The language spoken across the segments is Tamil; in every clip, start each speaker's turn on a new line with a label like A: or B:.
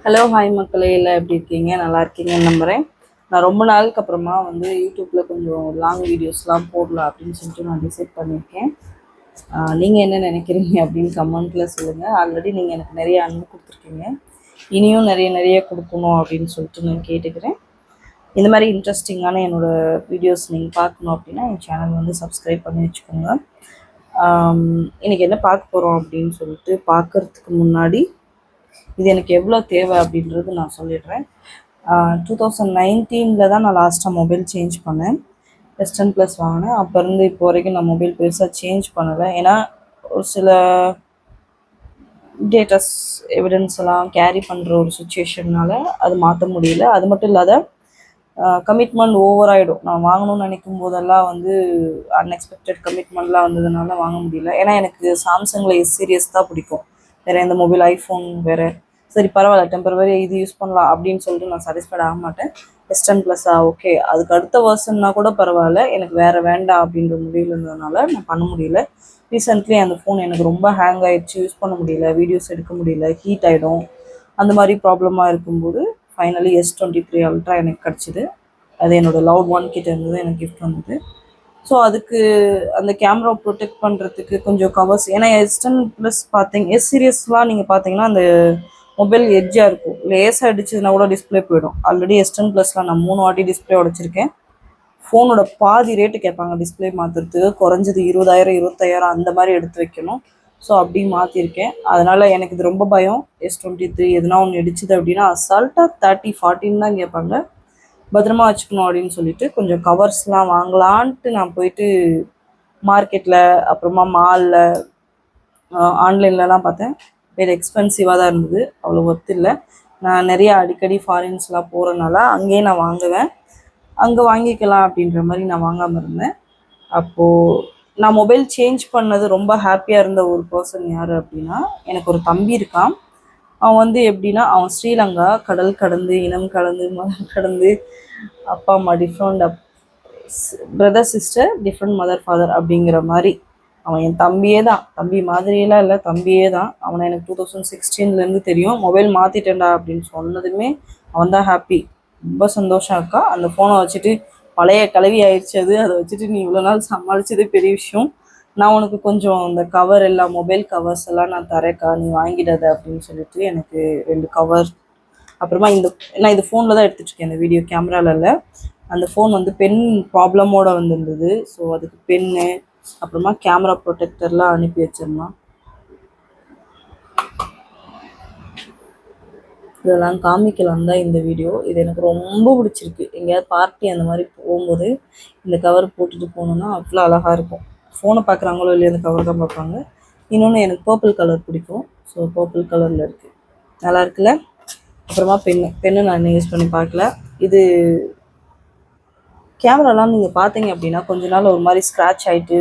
A: ஹலோ ஹாய் மக்களே, எல்லாம் எப்படி இருக்கீங்க? நல்லா இருக்கீங்கன்னு நம்புகிறேன். நான் ரொம்ப நாளுக்கு அப்புறமா யூடியூப்பில் கொஞ்சம் லாங் வீடியோஸ்லாம் போடலாம் அப்படின்னு சொல்லிட்டு நான் டிசைட் பண்ணியிருக்கேன். நீங்கள் என்ன நினைக்கிறீங்க அப்படின்னு கமெண்ட்டில் சொல்லுங்கள். ஆல்ரெடி நீங்கள் எனக்கு நிறைய அன்பு கொடுத்துருக்கீங்க, இனியும் நிறைய கொடுக்கணும் அப்படின்னு சொல்லிட்டு நான் கேட்டுக்கிறேன். இந்த மாதிரி இன்ட்ரெஸ்டிங்கான என்னோடய வீடியோஸ் நீங்கள் பார்க்கணும் அப்படின்னா என் சேனல் சப்ஸ்கிரைப் பண்ணி வச்சுக்கோங்க. இன்றைக்கி என்ன பார்க்க போகிறோம் அப்படின்னு சொல்லிட்டு பார்க்குறதுக்கு முன்னாடி இது எனக்கு எவ்வளோ தேவை அப்படின்றது நான் சொல்லிடுறேன். 2019 தான் நான் லாஸ்ட்டாக மொபைல் சேஞ்ச் பண்ணேன். S10+ வாங்கினேன். அப்போ இருந்து இப்போ வரைக்கும் நான் மொபைல் பெருசாக சேஞ்ச் பண்ணலை. ஏன்னா ஒரு சில டேட்டாஸ் எவிடன்ஸ் எல்லாம் கேரி பண்ணுற ஒரு சுச்சுவேஷன்னால் அது மாற்ற முடியல. அது மட்டும் இல்லாத கமிட்மெண்ட் ஓவர் ஆகிடும். நான் வாங்கணும்னு நினைக்கும் போதெல்லாம் அன்எக்ஸ்பெக்டட் கமிட்மெண்ட்லாம் வந்ததுனால வாங்க முடியல. ஏன்னா எனக்கு சாம்சங்கில் S சீரியஸ் தான் பிடிக்கும். வேறு எந்த மொபைல், ஐஃபோன் வேறு சரி பரவாயில்ல, டெம்பரவரி இது யூஸ் பண்ணலாம் அப்படின்னு சொல்லிட்டு நான் சாட்டிஸ்ஃபைட் ஆக மாட்டேன். S10+ ஓகே, அதுக்கு அடுத்த வருஷன்னா கூட பரவாயில்ல, எனக்கு வேறு வேண்டாம் அப்படின்ற முடிவில் இருந்ததுனால நான் பண்ண முடியல. ரீசெண்ட்லி அந்த ஃபோன் எனக்கு ரொம்ப ஹேங் ஆகிடுச்சு, யூஸ் பண்ண முடியல, வீடியோஸ் எடுக்க முடியல, ஹீட் ஆகிடும், அந்த மாதிரி ப்ராப்ளமாக இருக்கும்போது ஃபைனலி S23 Ultra எனக்கு கிடச்சிது. அது என்னோடய லவ் ஒன் கிட்ட இருந்தது எனக்கு கிஃப்ட் வந்தது. ஸோ அதுக்கு அந்த கேமரா ப்ரொடெக்ட் பண்ணுறதுக்கு கொஞ்சம் கவர்ஸ், ஏன்னா S10+ S சீரியஸ்லாம் நீங்கள் பார்த்தீங்கன்னா அந்த மொபைல் எட்ஜாக இருக்கும், லேஸாக அடிச்சதுன்னா கூட டிஸ்பிளே போயிடும். ஆல்ரெடி S10+லாம் நான் 3 வாட்டி டிஸ்பிளே உடச்சிருக்கேன். ஃபோனோட பாதி ரேட்டு கேட்பாங்க டிஸ்பிளே மாற்றுறதுக்கு, குறைஞ்சது 20,000 25,000 அந்த மாதிரி எடுத்து வைக்கணும். ஸோ அப்படி மாற்றிருக்கேன். அதனால் எனக்கு இது ரொம்ப பயம். S23 எதுனா ஒன்று இடிச்சுது அப்படின்னா அசால்ட்டாக 30-40 தான் கேட்பாங்க. பத்திரமா வச்சுக்கணும் அப்படின்னு சொல்லிட்டு கொஞ்சம் கவர்ஸ்லாம் வாங்கலான்ட்டு நான் போயிட்டு மார்க்கெட்டில், அப்புறமா மாலில், ஆன்லைன்லலாம் பார்த்தேன். வேறு எக்ஸ்பென்சிவாக தான் இருந்தது, அவ்வளோ ஒர்த் இல்லை. நான் நிறைய அடிக்கடி ஃபாரின்ஸ்லாம் போகிறனால அங்கேயே நான் வாங்குவேன், அங்கே வாங்கிக்கலாம் அப்படின்ற மாதிரி நான் வாங்காமல் இருந்தேன். அப்போது நான் மொபைல் சேஞ்ச் பண்ணது ரொம்ப ஹாப்பியாக இருந்த ஒரு பர்சன் யார் அப்படின்னா, எனக்கு ஒரு தம்பி இருக்கான். அவன் எப்படின்னா, அவன் ஸ்ரீலங்கா, கடல் கடந்து, இனம் கடந்து, மதம் கடந்து, அப்பா அம்மா different, brother sister different, mother father அப்படிங்கிற மாதிரி அவன் என் தம்பியே தான். தம்பி மாதிரியெல்லாம் இல்லை, தம்பியே தான். அவனை எனக்கு 2016 தெரியும். மொபைல் மாற்றிட்டேன்டா அப்படின்னு சொன்னதுமே அவன் தான் ஹாப்பி, ரொம்ப சந்தோஷம். அக்கா அந்த ஃபோனை வச்சுட்டு பழைய கலவி ஆயிடுச்சு, அதை வச்சுட்டு நீ இவ்வளோ நாள் சமாளித்ததே பெரிய விஷயம். நான் உனக்கு கொஞ்சம் இந்த கவர் எல்லாம், மொபைல் கவர்ஸ் எல்லாம் நான் தரேக்கா, நீ வாங்கிடாத அப்படின்னு சொல்லிட்டு எனக்கு 2 கவர். அப்புறமா நான் இது ஃபோனில் தான் எடுத்துகிட்ருக்கேன், இந்த வீடியோ கேமராவில். அந்த ஃபோன் பென் ப்ராப்ளமோடு வந்திருந்தது. ஸோ அதுக்கு பென்னு, அப்புறமா கேமரா ப்ரொடெக்டர்லாம் அனுப்பி வச்சிடலாம். இதெல்லாம் காமிக்கலாம் தான் இந்த வீடியோ. இது எனக்கு ரொம்ப பிடிச்சிருக்கு. எங்கேயாவது பார்ட்டி அந்த மாதிரி போகும்போது இந்த கவர் போட்டுட்டு போகணுன்னா அவ்வளோ அழகாக இருக்கும். ஃபோனை பார்க்குறாங்களோ இல்லையா, அந்த கவர் தான் பார்ப்பாங்க. இன்னொன்று எனக்கு பர்பிள் கலர் பிடிக்கும். ஸோ பர்பிள் கலரில் இருக்குது, நல்லா இருக்குல்ல. அப்புறமா பென்னு நான் இன்னும் யூஸ் பண்ணி பார்க்கல. இது கேமராலாம் நீங்கள் பார்த்தீங்க அப்படின்னா கொஞ்ச நாள் ஒரு மாதிரி ஸ்க்ராட்ச் ஆகிட்டு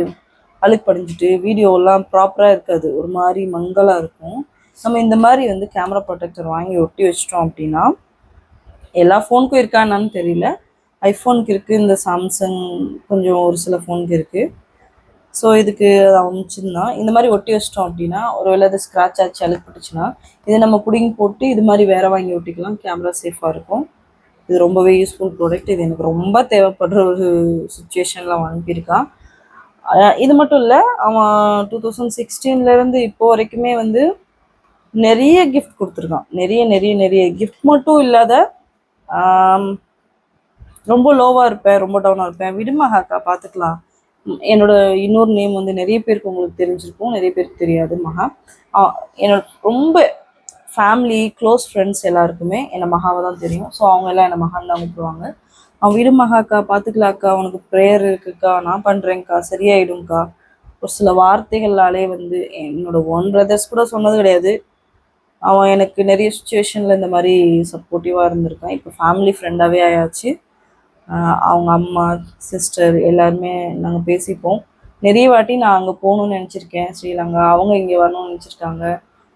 A: அழுக்கு படிஞ்சிட்டு வீடியோலாம் ப்ராப்பராக இருக்காது, ஒரு மாதிரி மங்கலாக இருக்கும். நம்ம இந்த மாதிரி கேமரா ப்ரொடெக்டர் வாங்கி ஒட்டி வச்சிட்டோம் அப்படின்னா, எல்லா ஃபோனுக்கும் இருக்கா என்னன்னு தெரியல, ஐஃபோனுக்கு இருக்குது, இந்த சாம்சங் கொஞ்சம் ஒரு சில ஃபோனுக்கு இருக்குது. ஸோ இதுக்கு அமைச்சிருந்தான் இந்த மாதிரி ஒட்டி வச்சிட்டோம் அப்படின்னா, ஒரு வேளை அது ஸ்க்ராட்ச் ஆச்சு, அழுக்குப்பட்டுச்சுன்னா இதை நம்ம பிடிங்கி போட்டு இது மாதிரி வேறு வாங்கி ஒட்டிக்கலாம். கேமரா சேஃபாக இருக்கும். இது ரொம்பவே யூஸ்ஃபுல் ப்ராடக்ட். இது எனக்கு ரொம்ப தேவைப்படுற ஒரு சுச்சுவேஷனில் வாங்கியிருக்கான். இது மட்டும் இல்லை, அவன் 2016 இப்போ வரைக்குமே நிறைய கிஃப்ட் கொடுத்துருக்கான். நிறைய கிஃப்ட் மட்டும் இல்லாத, ரொம்ப லோவாக இருப்பேன், ரொம்ப டவுனாக இருப்பேன், விடுமகாக்கா பார்த்துக்கலாம். என்னோட இன்னொரு நேம் நிறைய பேருக்கு உங்களுக்கு தெரிஞ்சிருக்கும், நிறைய பேருக்கு தெரியாது, மகா. என்னோட ரொம்ப ஃபேமிலி க்ளோஸ் ஃப்ரெண்ட்ஸ் எல்லாருக்குமே என்னை மகாவை தான் தெரியும். ஸோ அவங்க எல்லாம் என்னை மகான் தான் கூப்பிடுவாங்க. அவன் விடு மகாக்கா, பார்த்துக்கலாக்கா, உனக்கு ப்ரேயர் இருக்குக்கா, நான் பண்ணுறேங்க்கா, சரியாயிடும்க்கா. ஒரு சில வார்த்தைகளாலே என்னோட ஒன் பிரதர்ஸ் கூட சொன்னது கிடையாது. அவன் எனக்கு நிறைய சுச்சுவேஷனில் இந்த மாதிரி சப்போர்ட்டிவாக இருந்திருக்கான். இப்போ ஃபேமிலி ஃப்ரெண்டாகவே ஆயாச்சு. அவங்க அம்மா, சிஸ்டர் எல்லாருமே நாங்கள் பேசிப்போம். நிறைய வாட்டி நான் அங்கே போகணுன்னு நினச்சிருக்கேன், ஸ்ரீலங்கா. அவங்க இங்கே வரணும்னு நினச்சிருக்காங்க.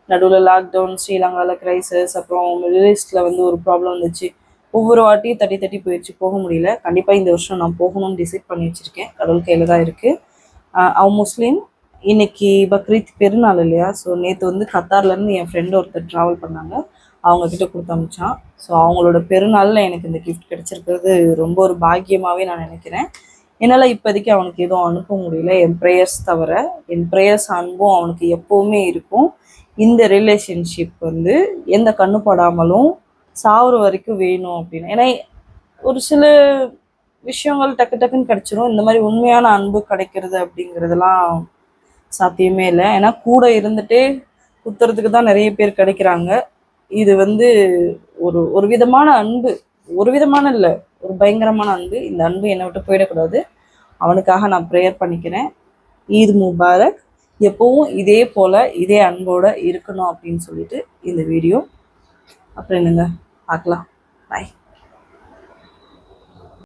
A: நடுவில் லாக்டவுன், ஸ்ரீலங்காவில் க்ரைசஸ், அப்புறம் மிடில் ஈஸ்ட்டில் ஒரு ப்ராப்ளம் வந்துச்சு. ஒவ்வொரு வாட்டியும் தட்டி போயிடுச்சு, போக முடியல. கண்டிப்பாக இந்த வருஷம் நான் போகணும்னு டிசைட் பண்ணி வச்சுருக்கேன். கடவுள் கையில் தான் இருக்குது. அவன் முஸ்லீம், இன்னைக்கு பக்ரீத் பெருநாள் இல்லையா? ஸோ நேற்று வந்து கத்தார்லேருந்து என் ஃப்ரெண்டு ஒருத்தர் ட்ராவல் பண்ணாங்க. அவங்கக்கிட்ட கொடுத்து அனுப்பிச்சான். ஸோ அவங்களோட பெருநாளில் எனக்கு இந்த கிஃப்ட் கிடச்சிருக்கிறது ரொம்ப ஒரு பாக்கியமாகவே நான் நினைக்கிறேன். என்னால் இப்போதைக்கு அவனுக்கு எதுவும் அனுப்ப முடியல, என் ப்ரேயர்ஸ் தவிர. என் ப்ரேயர்ஸ் அன்பும் அவனுக்கு எப்போவுமே இருக்கும். இந்த ரிலேஷன்ஷிப் வந்து எந்த கண்ணுப்படாமலும் சாவுற வரைக்கும் வேணும் அப்படின்னு. ஏன்னா ஒரு சில விஷயங்கள் டக்கு டக்குன்னு கிடச்சிரும். இந்த மாதிரி உண்மையான அன்பு கிடைக்கிறது அப்படிங்கிறதெல்லாம் சாத்தியமே இல்லை. ஏன்னா கூட இருந்துட்டே குத்துறதுக்கு தான் நிறைய பேர் கிடைக்கிறாங்க. இது வந்து ஒரு ஒரு விதமான அன்பு, ஒரு விதமான இல்லை, ஒரு பயங்கரமான அன்பு. இந்த அன்பு என்னை விட்டு போயிடக்கூடாது. அவனுக்காக நான் ப்ரேயர் பண்ணிக்கிறேன். ஈத் முபாரக். எப்பவும் இதே போல் இதே அன்போட இருக்கணும் அப்படின்னு சொல்லிட்டு இந்த வீடியோ. அப்புறம் என்னங்க, பார்க்கலாம். பாய்.